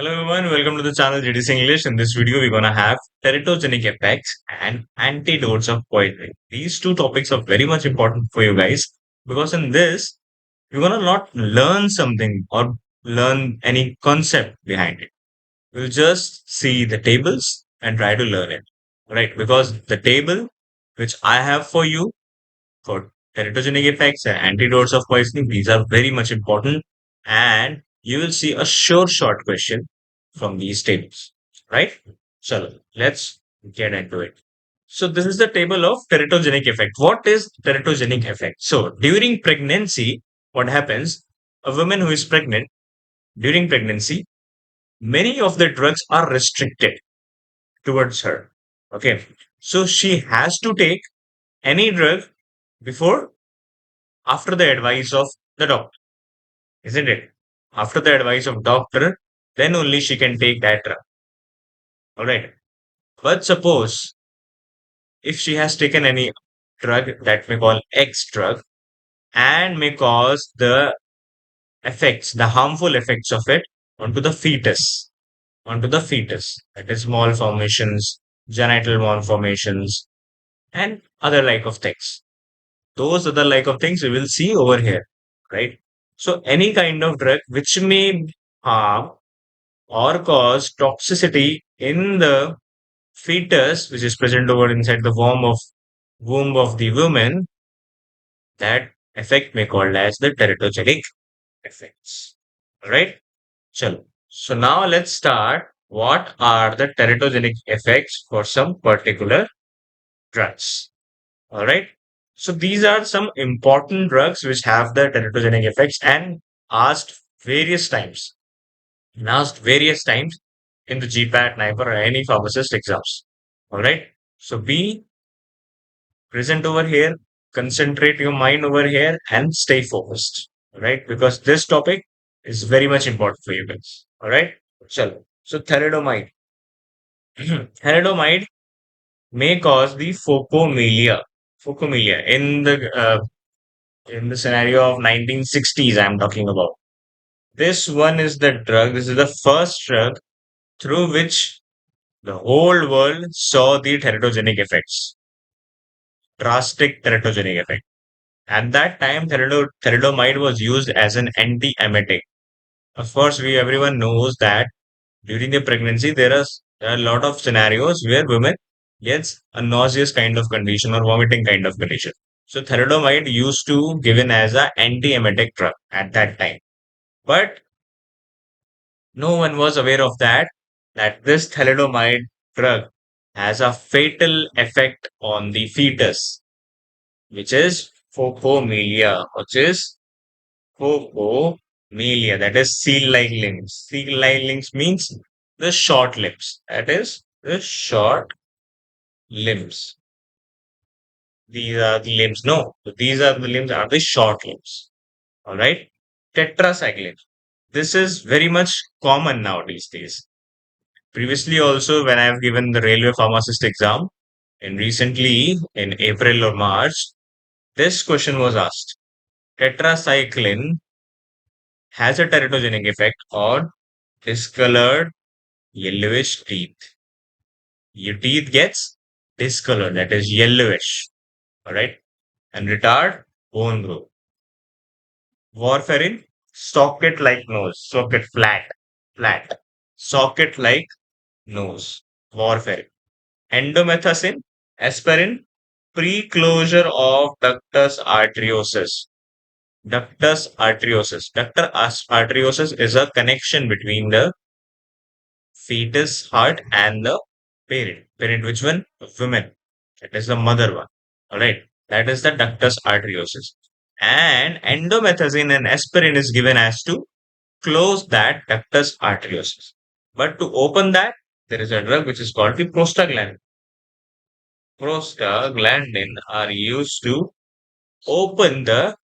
Hello everyone, welcome to the channel GDC English. In this video, we're gonna have teratogenic effects and antidotes of poetry. These two topics are very much important for you guys because in this, you're gonna not learn something or learn any concept behind it. We'll just see the tables and try to learn it, right? Because the table which I have for you for teratogenic effects and antidotes of poisoning. These are very much important, and you will see a sure short question from these tables, right? So let's get into it. So this is the table of teratogenic effect. What is teratogenic effect? So during pregnancy, what happens? A woman who is pregnant during pregnancy, many of the drugs are restricted towards her. Okay, so she has to take any drug before after the advice of the doctor, isn't it? After the advice of doctor, then only she can take that drug. All right. But suppose if she has taken any drug that may call X drug and may cause the effects, the harmful effects of it onto the fetus, that is malformations, genital malformations, and other like of things. Those other like of things we will see over here, right? So any kind of drug which may harm or cause toxicity in the fetus, which is present over inside the womb of the woman, that effect may called as the teratogenic effects. Alright? So now let's start. What are the teratogenic effects for some particular drugs? Alright? So these are some important drugs which have the teratogenic effects and asked various times in the GPAT, NIPER, or any pharmacist exams. All right. So be present over here, concentrate your mind over here, and stay focused. All right. Because this topic is very much important for you guys. All right. So thalidomide. Thalidomide may cause the phocomelia. Phocomelia in the scenario of 1960s. I'm talking about. This one is the drug. This is the first drug through which the whole world saw the teratogenic effects, drastic teratogenic effect. At that time, thalidomide was used as an antiemetic. Of course, we everyone knows that during the pregnancy there are a lot of scenarios where women gets a nauseous kind of condition or vomiting kind of condition. So thalidomide used to given as a antiemetic drug at that time, but no one was aware of that this thalidomide drug has a fatal effect on the fetus, which is phocomelia, that is seal-like limbs. Seal-like limbs means the short limbs. That is the short limbs. These are the limbs. No, these are the limbs are the short limbs. All right. Tetracycline. This is very much common nowadays. Days. Previously, also when I have given the railway pharmacist exam, and recently in April or March, this question was asked. Tetracycline has a teratogenic effect on discolored yellowish teeth. Your teeth gets discolored, that is yellowish, all right, and retard bone growth. Warfarin, socket like nose, socket flat, socket like nose. Warfarin. Endomethacin, aspirin, pre-closure of ductus arteriosus. Arteriosus is a connection between the fetus heart and the parent. Parent, which one? Women. That is the mother one. All right. That is the ductus arteriosus. And endomethacin and aspirin is given as to close that ductus arteriosus. But to open that, there is a drug which is called the prostaglandin. Prostaglandin are used to keep open the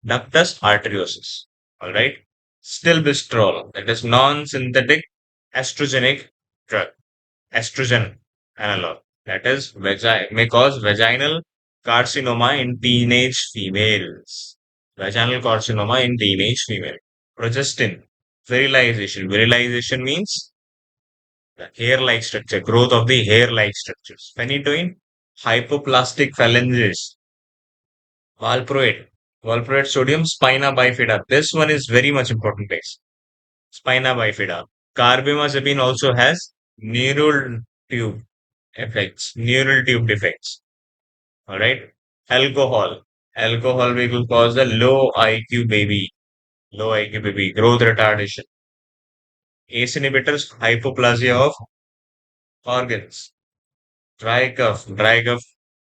ductus arteriosus. All right. Stilbestrol, that is non-synthetic estrogenic drug, estrogen analog. That is may cause vaginal carcinoma in teenage females. Vaginal carcinoma in teenage female. Progestin, Virilization. Virilization means the hair-like structure, growth of the hair-like structures. Phenytoin, hypoplastic phalanges. Valproate. Valproate sodium, spina bifida. This one is very much important, guys. Spina bifida. Carbamazepine also has neural tube effects, neural tube defects. All right. Alcohol. Alcohol will cause the low IQ baby. Low IQ baby. Growth retardation. ACE inhibitors, hypoplasia of organs. Dry cough. Dry cough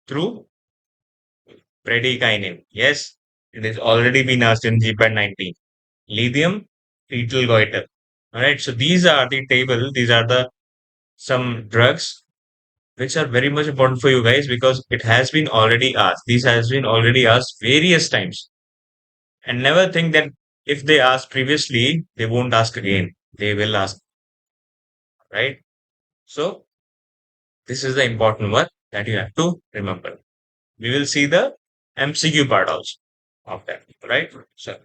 through bradykinin. Yes, it has already been asked in GPAT 19. Lithium, fetal goiter. All right. So these are the table. These are the some drugs which are very much important for you guys because it has been already asked. This has been already asked various times. And never think that if they asked previously, they won't ask again. They will ask, right? So this is the important one that you have to remember. We will see the MCQ part also of that, right? So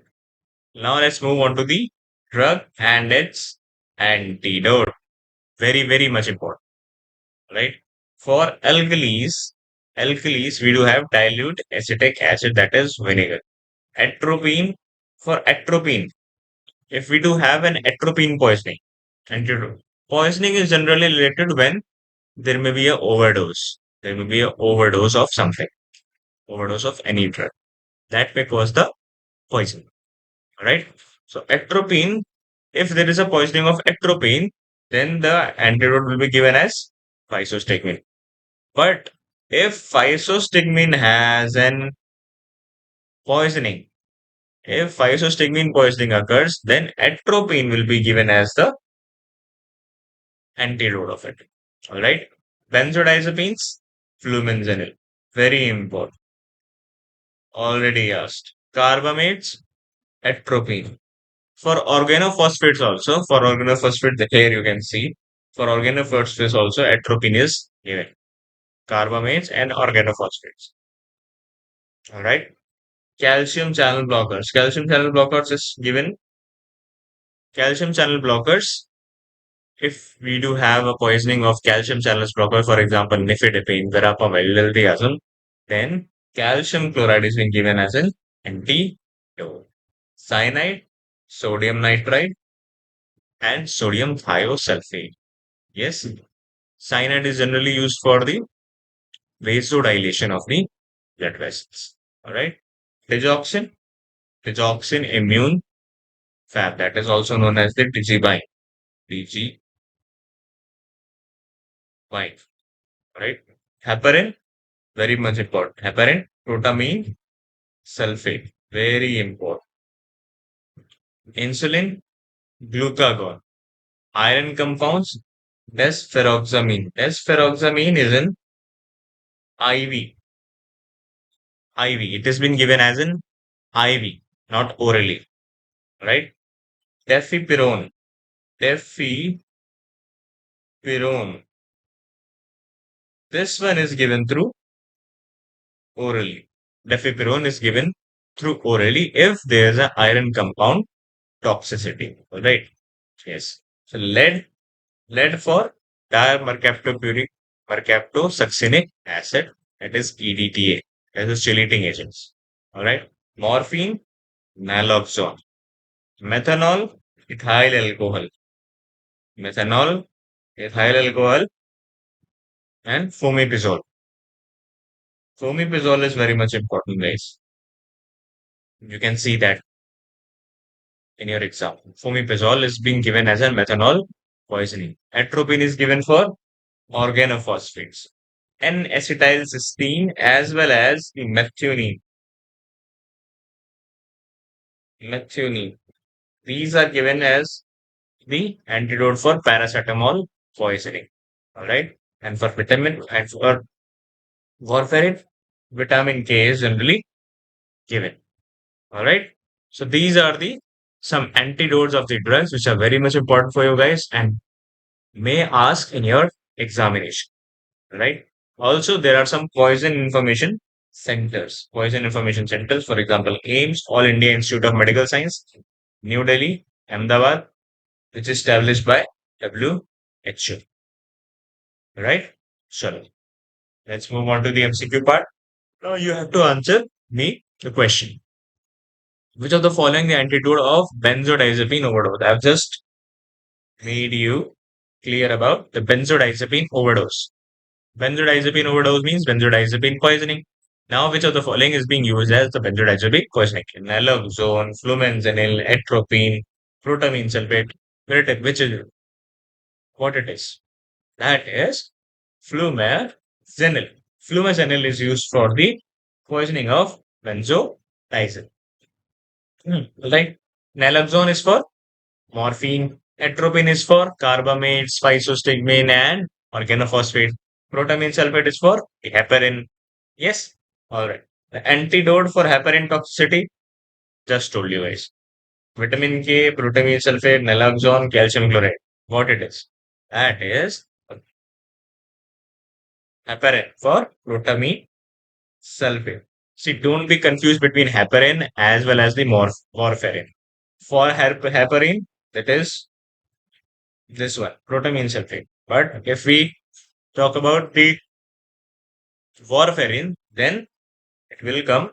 now let's move on to the drug and its antidote. Very, very much important, right? For alkalis, we do have dilute acetic acid, that is vinegar. Atropine, for atropine, if we do have an atropine poisoning, antidote. Poisoning is generally related when there may be a overdose. There may be a overdose of something, overdose of any drug. That may cause the poison, right? So atropine, if there is a poisoning of atropine, then the antidote will be given as physostigmine. But if physostigmine has an poisoning, if physostigmine poisoning occurs, then atropine will be given as the antidote of it. All right. Benzodiazepines, flumazenil. Very important. Already asked. Carbamates, atropine. For organophosphates also, for organophosphates, the here you can see. For organophosphates also, atropine is given. Carbamates and organophosphates. All right. Calcium channel blockers. Calcium channel blockers is given. Calcium channel blockers. If we do have a poisoning of calcium channel blocker, for example, nifedipine, verapamil, liltiazem, then calcium chloride is being given as an antidote. Cyanide, sodium nitrite, and sodium thiosulfate. Yes, cyanide is generally used for the vasodilation of the blood vessels. All right. Digoxin, digoxin immune fab, that is also known as the digibyne. Digibyne, right? Heparin, very much important. Heparin, protamine sulfate, very important. Insulin, glucagon. Iron compounds, desferoxamine. Desferoxamine is an IV. IV. It has been given as an IV, not orally, right? Defipirone. Defipirone. This one is given through orally. Defipirone is given through orally if there is an iron compound toxicity. All right. Yes. So lead for dimercaptopuric mercaptosuccinic acid, that is EDTA, that is chelating agents. All right. Morphine, naloxone. Methanol, ethyl alcohol. Methanol, ethyl alcohol, and fomepizole. Fomepizole is very much important, guys. You can see that in your exam. Fomepizole is being given as a methanol poisoning. Atropine is given for organophosphates. N-acetylcysteine as well as the methionine. Methionine. These are given as the antidote for paracetamol poisoning. All right. And for vitamin and for warfarin, vitamin K is generally given. All right. So these are the some antidotes of the drugs which are very much important for you guys and may ask in your examination. Right. Also, there are some poison information centers. Poison information centers, for example, AIIMS, All India Institute of Medical Science, New Delhi, Ahmedabad, which is established by WHO. Right? So let's move on to the MCQ part. Now you have to answer me the question. Which of the following the antidote of benzodiazepine overdose? I've just made you clear about the benzodiazepine overdose. Benzodiazepine overdose means benzodiazepine poisoning. Now, which of the following is being used as the benzodiazepine poisoning? Naloxone, flumazenil, atropine, protamine sulfate. Which is what it is? That is flumazenil. Flumazenil is used for the poisoning of benzodiazepine. Right? Naloxone is for morphine. Atropine is for carbamate, physostigmine, and organophosphate. Protamine sulfate is for heparin. Yes? Alright. The antidote for heparin toxicity, just told you guys. Vitamin K, protamine sulfate, naloxone, calcium chloride. What it is? That is heparin for protamine sulfate. See, don't be confused between heparin as well as the warfarin. For heparin, that is this one, protamine sulfate. But if we talk about the warfarin, then it will come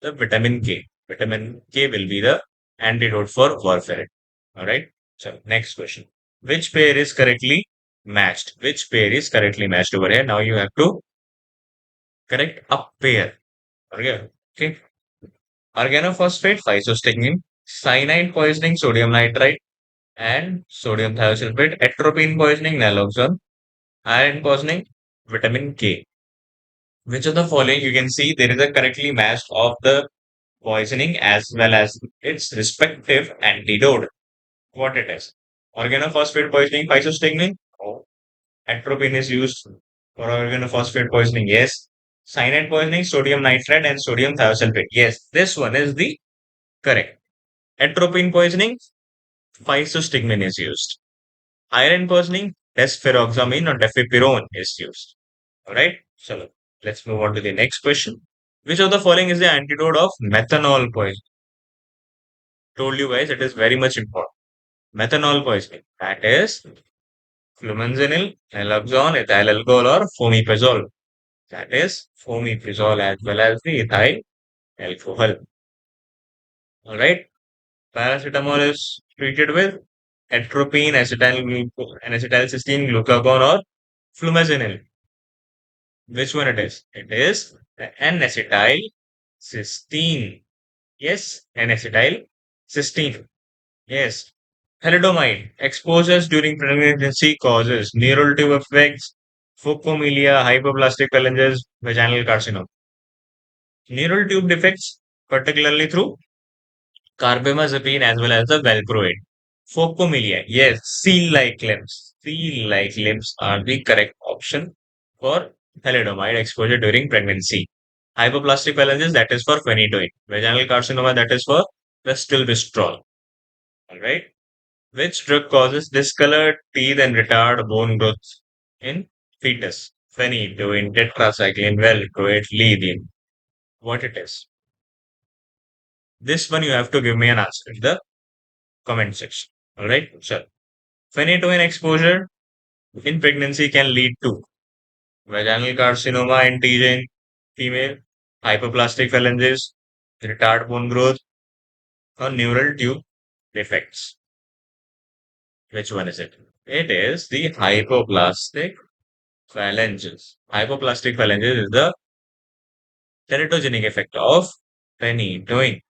the vitamin K. Vitamin K will be the antidote for warfarin. All right. So next question. Which pair is correctly matched? Which pair is correctly matched over here? Now you have to correct a pair. Okay. Okay. Organophosphate, physostigmine, cyanide poisoning, sodium nitrite, and sodium thiosulfate, atropine poisoning, naloxone, iron poisoning, vitamin K. Which of the following you can see there is a correctly matched of the poisoning as well as its respective antidote. What it is? Organophosphate poisoning, physostigmine. Oh. Atropine is used for organophosphate poisoning. Yes. Cyanide poisoning, sodium nitrite, and sodium thiosulfate. Yes, this one is the correct. Atropine poisoning, physostigmine is used. Iron poisoning, desferoxamine or defipirone is used. All right. So let's move on to the next question. Which of the following is the antidote of methanol poisoning? Told you guys it is very much important. Methanol poisoning. That is flumazenil, naloxone, ethyl alcohol, or fomepizole. That is fomepizole as well as the ethyl alcohol. All right. Paracetamol is treated with atropine, acetylcysteine, glucagon, or flumazenil. Which one it is? It is the N-acetylcysteine. Yes, N-acetylcysteine. Yes. Thalidomide. Exposures during pregnancy causes neural tube effects, phocomelia, hypoplastic phalanges, vaginal carcinoma. Neural tube defects, particularly through carbamazepine as well as the valproate. Phocomelia. Yes, seal-like limbs. Seal-like limbs are the correct option for thalidomide exposure during pregnancy. Hypoplastic phalanges, that is for phenytoin. Vaginal carcinoma, that is for vestilbistrol. All right. Which drug causes discolored teeth and retard bone growth in fetus? Phenytoin, tetracycline, valproate, lithium. What it is? This one you have to give me an answer in the comment section. All right. So, phenytoin exposure in pregnancy can lead to vaginal carcinoma in teenage female, hypoplastic phalanges, retard bone growth, or neural tube defects. Which one is it? It is the hypoplastic phalanges. Hypoplastic phalanges is the teratogenic effect of phenytoin,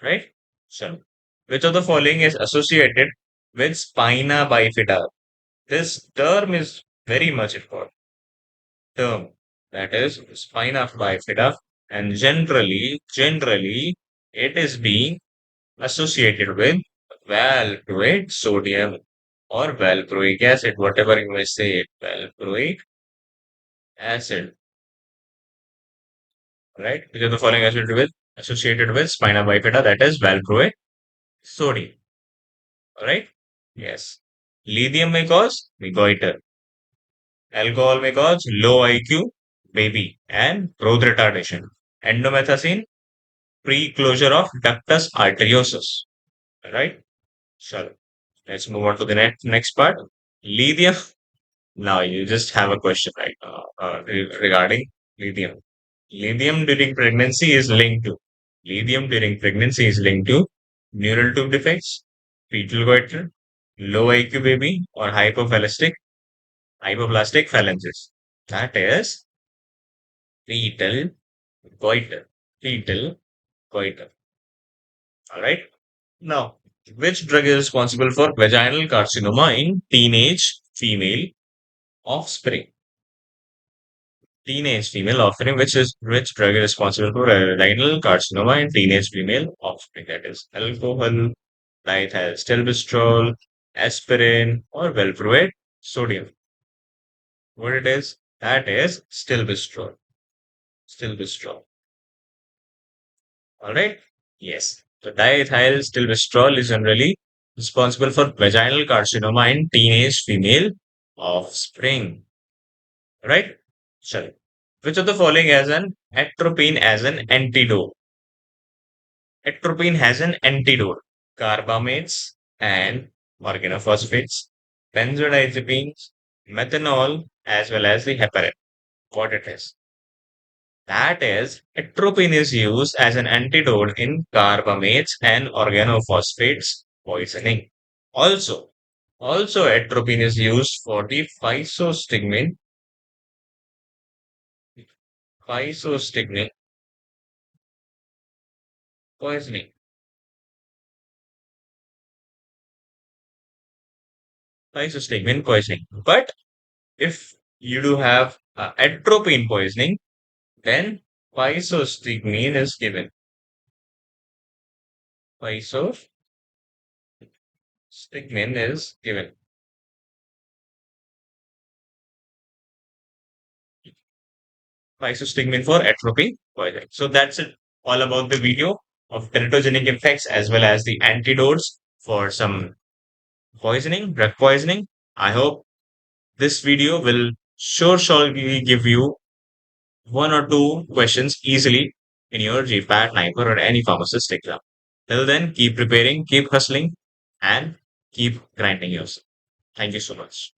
right? So, which of the following is associated with spina bifida? This term is very much important. Term that is spina bifida, and generally, it is being associated with valproate sodium or valproic acid, whatever you may say it, valproic acid, right? Which of the following associated with spina bifida, that is valproate sodium, right? Yes. Lithium may cause goiter. Alcohol may cause low IQ baby and growth retardation. Endomethacin, pre-closure of ductus arteriosus, right? Sure. Let's move on to the next part. Lithium. Now you just have a question right now regarding lithium. Lithium during pregnancy is linked to lithium during pregnancy is linked to neural tube defects, fetal goiter, low IQ baby, or hypoplastic phalanges. That is fetal goiter. Fetal goiter. All right. Now, which drug is responsible for vaginal carcinoma in teenage female offspring? Teenage female offspring, which drug is responsible for vaginal carcinoma in teenage female offspring? That is alcohol, dithylstilbestrol, aspirin, or valproate sodium. What it is? That is stilbestrol. Stilbestrol. All right. Yes. So dithylstilbestrol is generally responsible for vaginal carcinoma in teenage female offspring. Right? Sorry. Which of the following has an atropine as an antidote? Atropine has an antidote. Carbamates and organophosphates, benzodiazepines, methanol, as well as the heparin. What it is? That is, atropine is used as an antidote in carbamates and organophosphates poisoning. Also, atropine is used for the physostigmine poisoning. Physostigmine poisoning. But if you do have atropine poisoning, then physostigmine is given. Physostigmine is given. Physostigmine for atropine poisoning. So that's it. All about the video of teratogenic effects as well as the antidotes for some drug poisoning. I hope this video will surely give you one or two questions easily in your GPAT, NIPER, or any pharmacist exam. Till then, keep preparing, keep hustling, and keep grinding yourself. Thank you so much.